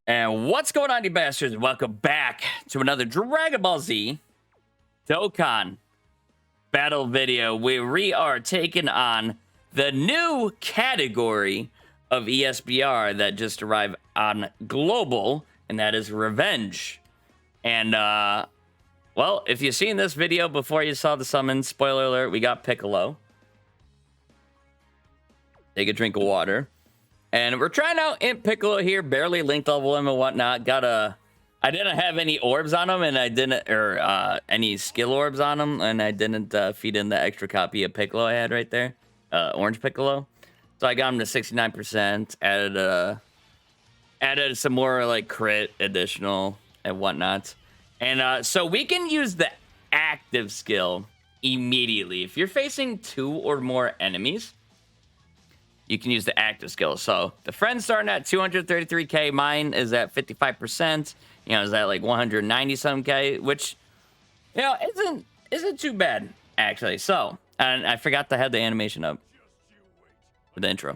And what's going on, you bastards? Welcome back to another Dragon Ball Z Dokkan battle video where we are taking on the new category of ESBR that just arrived on Global, and that is Revenge. And, well, if you've seen this video before you saw the summon, spoiler alert, we got Piccolo. Take a drink of water. And we're trying out Imp Piccolo here, barely linked level him and whatnot. I didn't have any orbs on him, and I didn't, or any skill orbs on him, and I didn't feed in the extra copy of Piccolo I had right there, Orange Piccolo. So I got him to 69%, added some more like crit additional and whatnot. And so we can use the active skill immediately. If you're facing 2 or more enemies, you can use the active skill. So the friend's starting at 233k. Mine is at 55%. You know, is that like 190 some k, which, you know, isn't too bad actually. So, and I forgot to have the animation up for the intro.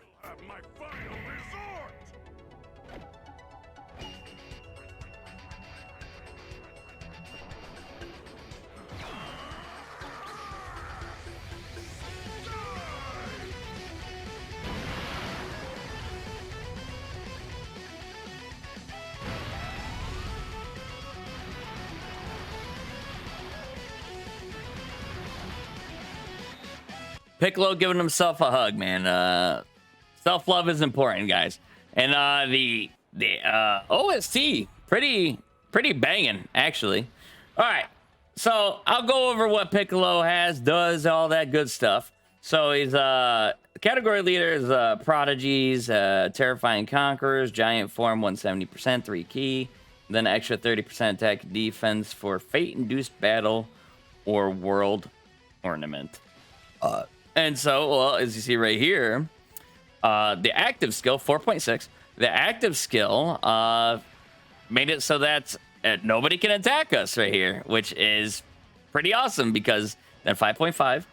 Piccolo giving himself a hug, man. Self-love is important, guys. And the OST, pretty banging, actually. All right, so I'll go over what Piccolo does, all that good stuff. So he's category leaders, prodigies, terrifying conquerors, giant form, 170%, 3 key, then extra 30% attack defense for fate-induced battle or world ornament. And so, well, as you see right here, the active skill, 4.6, the active skill made it so that nobody can attack us right here, which is pretty awesome because then 5.5,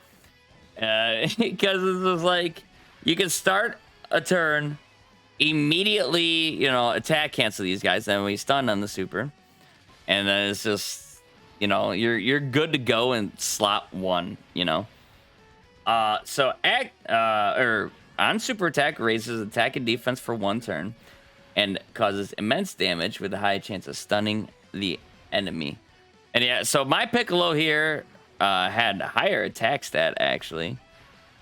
because this is like, you can start a turn, immediately, you know, attack cancel these guys, then we stun on the super, and then it's just, you know, you're good to go in slot 1, you know. So on super attack raises attack and defense for 1 turn and causes immense damage with a high chance of stunning the enemy. And yeah, so my Piccolo here had a higher attack stat actually,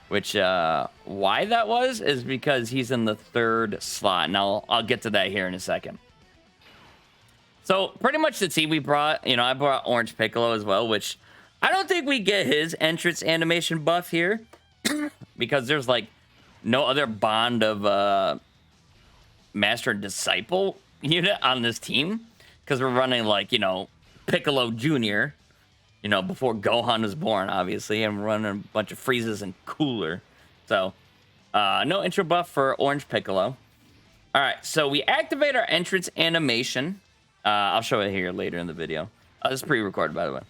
which why that was is because he's in the 3rd slot. Now I'll get to that here in a second. So pretty much the team we brought, you know, I brought Orange Piccolo as well, which I don't think we get his entrance animation buff here because there's like no other bond of master and disciple unit on this team because we're running like, you know, Piccolo Jr., you know, before Gohan was born, obviously, and we're running a bunch of freezes and cooler. So no intro buff for Orange Piccolo. All right, so we activate our entrance animation. I'll show it here later in the video. This is pre-recorded, by the way.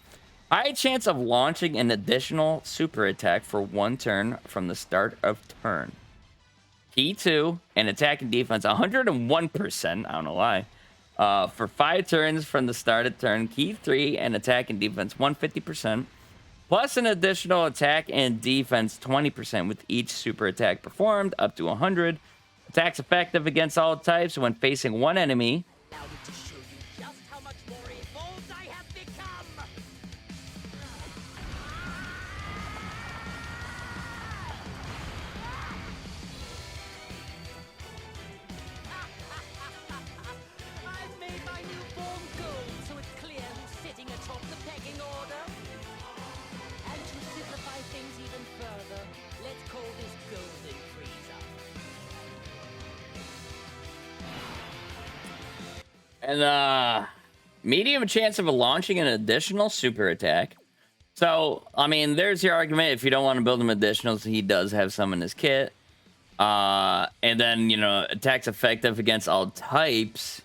High chance of launching an additional super attack for 1 turn from the start of turn. Key 2 and attack and defense 101%. I don't know why. For 5 turns from the start of turn. Key 3 and attack and defense 150%. Plus an additional attack and defense 20% with each super attack performed up to 100. Attacks effective against all types when facing 1 enemy. And medium chance of launching an additional super attack. So, I mean, there's your argument. If you don't want to build him additionals, he does have some in his kit. And then, you know, attacks effective against all types.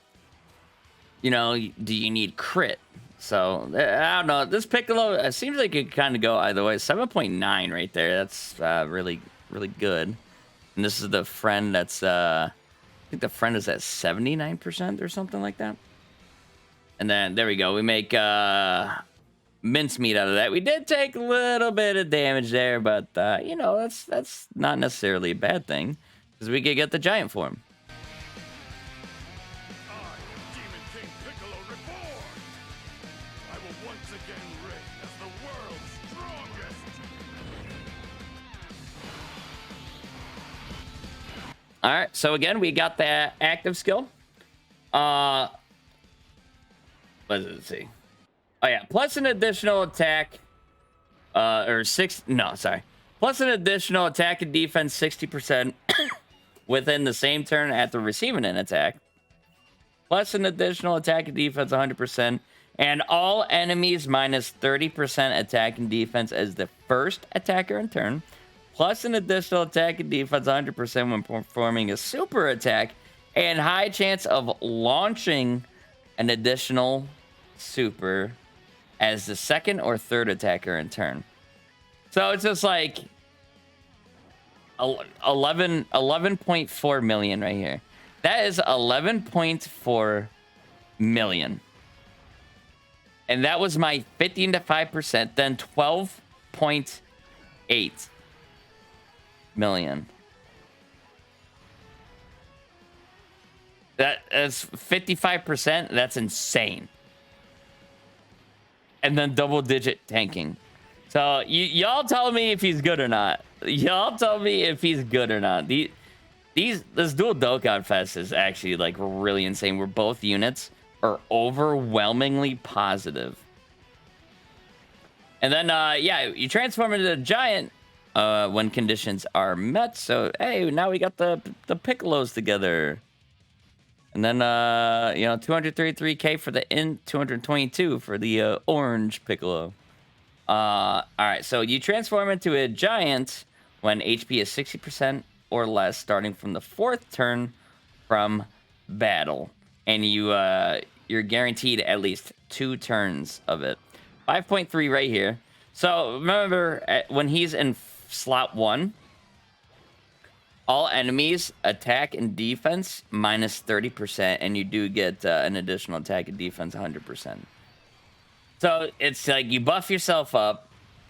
You know, do you need crit? So I don't know. This Piccolo, it seems like it kind of go either way. 7.9 right there. That's really, really good. And this is the friend that's, I think the friend is at 79% or something like that. And then there we go. We make mincemeat out of that. We did take a little bit of damage there, but you know, that's not necessarily a bad thing because we could get the giant form. All right, so again, we got that active skill. What does it say? Oh yeah, plus an additional attack, plus an additional attack and defense 60% within the same turn after receiving an attack. Plus an additional attack and defense 100%, and all enemies minus 30% attack and defense as the first attacker in turn. Plus an additional attack and defense 100% when performing a super attack, and high chance of launching an additional super as the second or third attacker in turn. So it's just like 11.4 million right here. That is 11.4 million. And that was my 15 to 5%, then 12.8 million. That's 55%. That's insane. And then double-digit tanking. So y'all tell me if he's good or not. Y'all tell me if he's good or not. This dual Dokkan Fest is actually like really insane. Where both units are overwhelmingly positive. And then yeah, you transform into a giant when conditions are met. So hey, now we got the Piccolos together. And then, you know, 233k for the 222 for the orange Piccolo. All right, so you transform into a giant when HP is 60% or less, starting from the 4th turn from battle, and you're guaranteed at least 2 turns of it. 5.3 right here. So remember, when he's in slot 1. All enemies attack and defense minus 30%, and you do get an additional attack and defense 100%. So it's like you buff yourself up,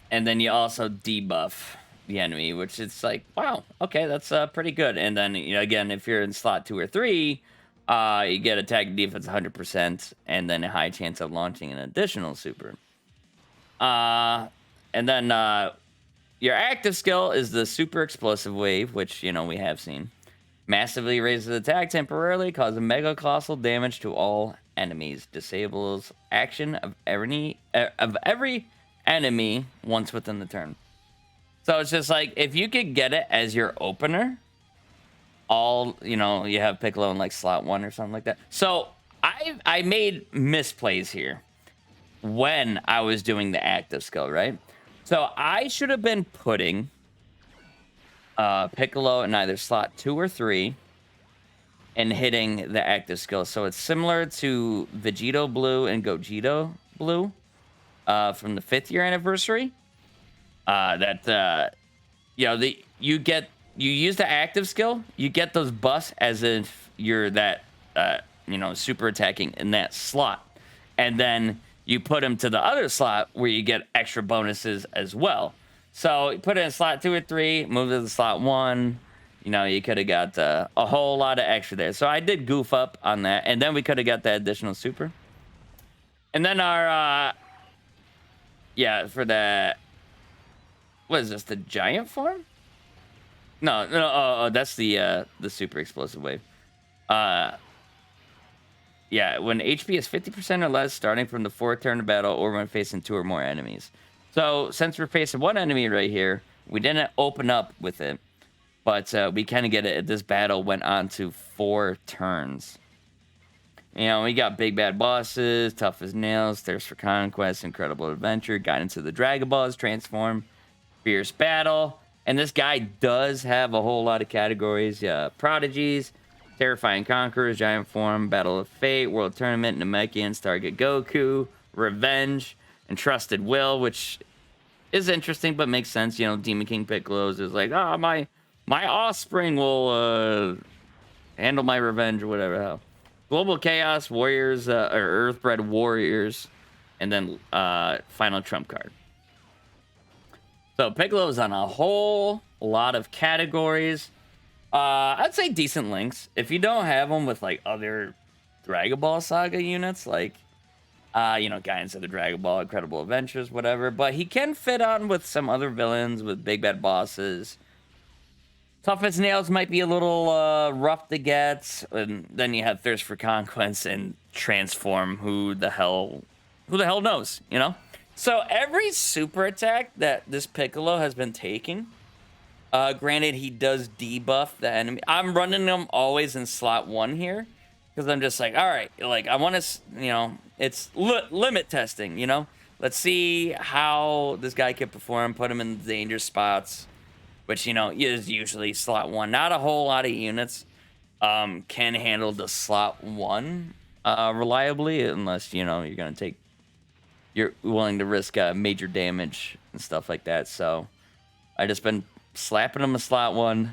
and then you also debuff the enemy, which it's like, wow, okay, that's pretty good. And then, you know, again, if you're in slot 2 or 3, you get attack and defense 100%, and then a high chance of launching an additional super. And then your active skill is the super explosive wave, which, you know, we have seen. Massively raises attack temporarily, causing mega colossal damage to all enemies. Disables action of every enemy once within the turn. So it's just like, if you could get it as your opener, you know, you have Piccolo in like slot 1 or something like that. So I made misplays here when I was doing the active skill, right? So I should have been putting Piccolo in either slot 2 or 3 and hitting the active skill. So it's similar to Vegito Blue and Gogeta Blue from the 5th year anniversary. You know, you use the active skill, you get those buffs as if you're that you know, super attacking in that slot, and then you put him to the other slot where you get extra bonuses as well. So you put it in slot 2 or 3, move to the slot 1. You know, you could have got a whole lot of extra there. So I did goof up on that, and then we could have got that additional super. And then our yeah, for the, what is this, the giant form? No, that's the super explosive wave. Yeah, when HP is 50% or less, starting from the 4th turn of battle, or when facing 2 or more enemies. So since we're facing 1 enemy right here, we didn't open up with it, but we kind of get it. This battle went on to 4 turns. You know, we got big bad bosses, tough as nails, thirst for conquest, incredible adventure, guidance of the Dragon Balls, transform, fierce battle, and this guy does have a whole lot of categories. Prodigies, terrifying conquerors, giant form, battle of fate, world tournament, Namekian, Stargate Goku, Revenge, and Trusted Will, which is interesting but makes sense. You know, Demon King Piccolo's is like, ah, my offspring will handle my revenge or whatever the hell. Global Chaos Warriors, or Earthbred Warriors, and then final trump card. So Piccolo's on a whole lot of categories. I'd say decent links. If you don't have them with like other Dragon Ball Saga units, like you know, Guidance of the Dragon Ball, Incredible Adventures, whatever. But he can fit on with some other villains, with big bad bosses. Tough as Nails might be a little rough to get. And then you have Thirst for Conquest and Transform. Who the hell knows, you know? So every super attack that this Piccolo has been taking, granted he does debuff the enemy. I'm running them always in slot 1 here. Because I'm just like, all right, like I want to, you know, it's limit testing, you know? Let's see how this guy can perform, put him in dangerous spots, which, you know, is usually slot 1. Not a whole lot of units can handle the slot 1 reliably, unless, you know, you're willing to risk major damage and stuff like that. So I just been slapping him a slot 1.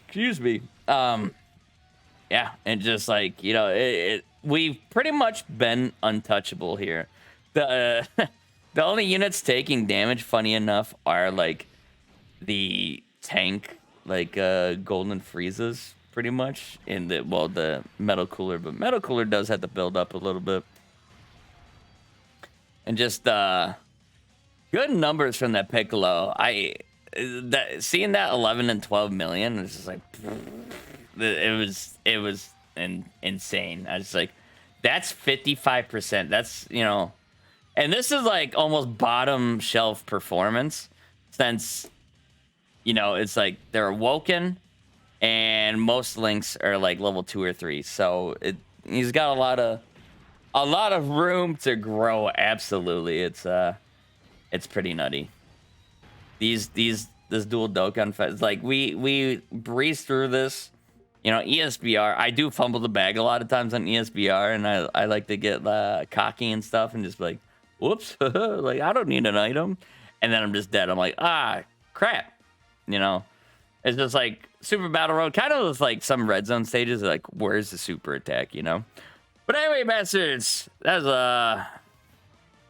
Excuse me. Yeah, and just like, you know, we've pretty much been untouchable here. The the only units taking damage, funny enough, are like the tank, like Golden Friezas, pretty much, in the Metal Cooler, but Metal Cooler does have to build up a little bit. And just good numbers from that Piccolo. Seeing that 11 and 12 million, it's just like it was insane. I was like, that's 55%. That's, you know, and this is like almost bottom shelf performance, since, you know, it's like they're awoken and most links are like level 2 or 3. So he's got a lot of room to grow. Absolutely. It's pretty nutty. This dual Dokkan fight, like we breeze through this, you know. ESBR, I do fumble the bag a lot of times on ESBR, and I like to get cocky and stuff and just be like, whoops, like I don't need an item, and then I'm just dead. I'm like, ah, crap, you know. It's just like Super Battle Road, kind of like some red zone stages, like where's the super attack, you know. But anyway, bastards, that's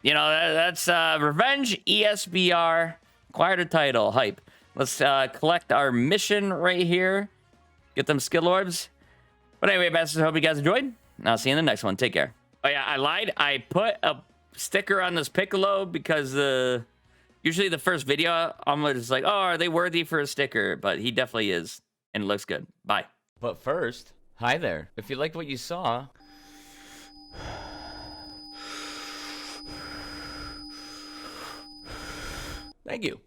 you know, that's Revenge ESBR. Acquired a title. Hype. Let's collect our mission right here. Get them skill orbs. But anyway, bastards, hope you guys enjoyed. And I'll see you in the next one. Take care. Oh yeah, I lied. I put a sticker on this Piccolo because usually the first video, I'm just like, oh, are they worthy for a sticker? But he definitely is. And it looks good. Bye. But first, hi there. If you liked what you saw... Thank you.